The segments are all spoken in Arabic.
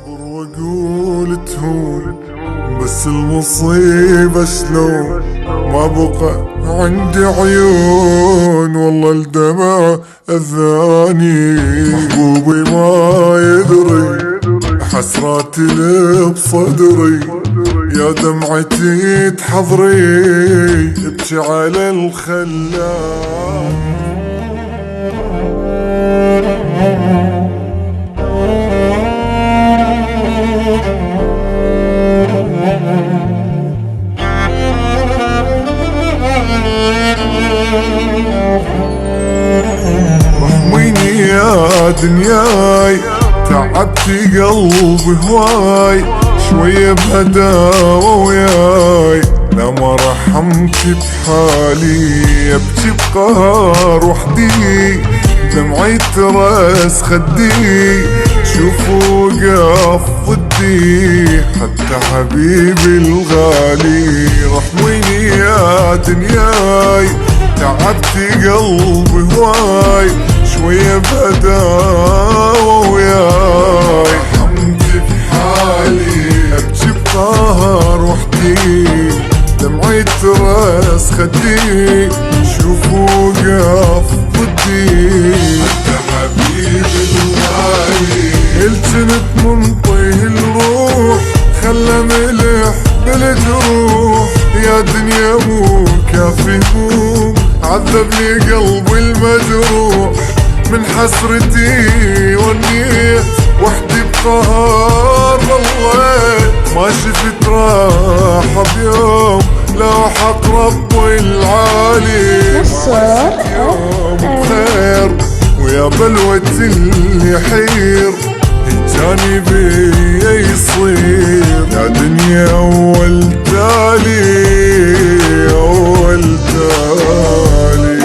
اصبر واقول تهون، بس المصيبة شلون ما بقى عندي عيون. والله الدمع اذاني، محبوبي ما يدري حسراتي اللي بصدري. يا دمعتي تحضري ابكي على الخلان. رحميني يا دنياي، تعبتي قلبي هواي، شوية بهداوة وياي. لا ما رحمتي بحالي، ابكي بقهر وحدي، دمعي ترس خدي، شوفوا وقف ضدي حتى حبيبي الغالي. رحميني يا دنياي، تعبتي قلبي هواي، شوية بهداوة وياي. رحمتي بحالي، ابكي بقهر وحدي، دمعي ترس خدي، شوفوا وقف ضدي حتى حبيبي الغالي. الجنت منطيه الروح، خلى ملح بالجروح. يا دنيا مو كافي هموم، عذبني قلبي المجروح. من حسرتي ونيت وحدي بقهر ضليت، ما شفت راحة بيوم لو حق ربي العالي. يوم بخير ويا بلوة اللي يحير، جاني بيا يصير. يا دنيا اول تالي اول تالي.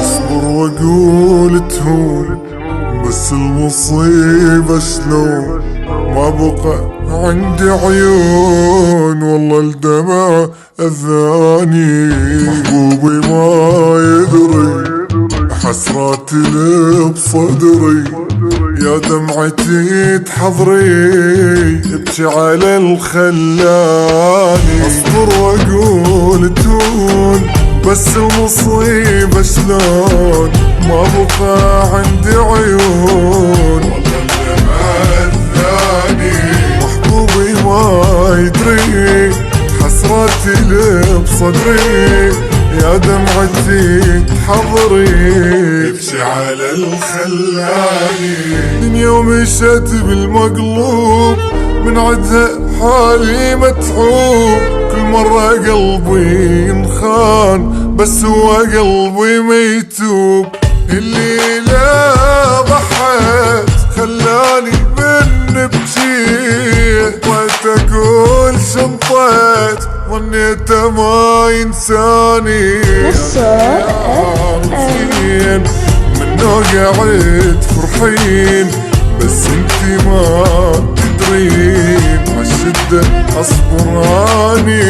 اصبر واقول تهون، بس المصيبة شلون ما بقى عندي عيون. والله الدمع اذاني، محبوبي ما يدري حسراتي اللي بصدري. يا دمعتي تحضري ابكي على الخلاني. اصبر واقول تهون، بس المصيبة شلون ما بقى عندي عيون. والله الدمع اذاني، محبوبي ما يدري حسراتي اللي بصدري. يا دمعتي تحضري ابكي على الخلاني. دنيا ومشت بالمقلوب، من عدها حالي متعوب. كل مرة قلبي ينخان، بس هو قلبي ما يتوب. اللي لا ضحيت خلاني من بجيه، وقت اقول شنطيت ظنيته ما ينساني. عارفين منه قاعد فرحين، بس انتي ما تدرين عالشدة اصبراني.